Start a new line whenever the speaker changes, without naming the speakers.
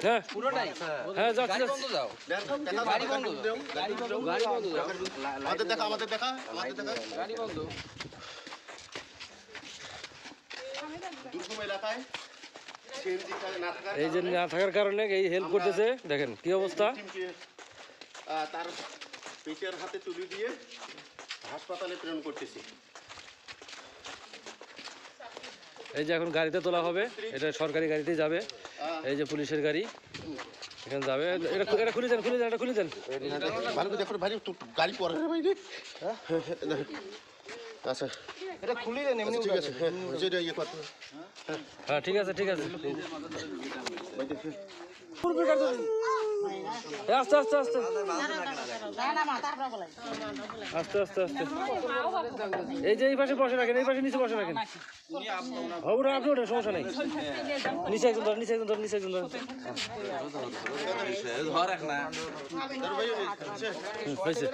হ্যাঁ হ্যাঁ যাচ্ছি এই যে না থাকার কারণে এই হেল্প করতেছে দেখেন কি অবস্থা
তার পেটের হাতে তুলে দিয়ে হাসপাতালে প্রেরণ করতেছি
এই যে এখন গাড়িতে তোলা হবে এটা সরকারি গাড়িতেই যাবে এই যে পুলিশের গাড়ি এখানে যাবে এটা খুলে দেন এটা খুলে দেন
ভালো করে দেখো ভাই গাড়ি পরে বাইরে আচ্ছা
এটা খুলে দেন এমনি
ঠিক আছে হ্যাঁ যেটা ইয়ে করতে
হ্যাঁ ঠিক আছে আস্তে আস্তে আস্তে আস্তে আস্তে আস্তে এই যে এই পাশে বসে রাখেন এই পাশে নিচে বসে রাখেন ওরা আপনি ওটা সমস্যা নেই নিচে একজন ধর হয়েছে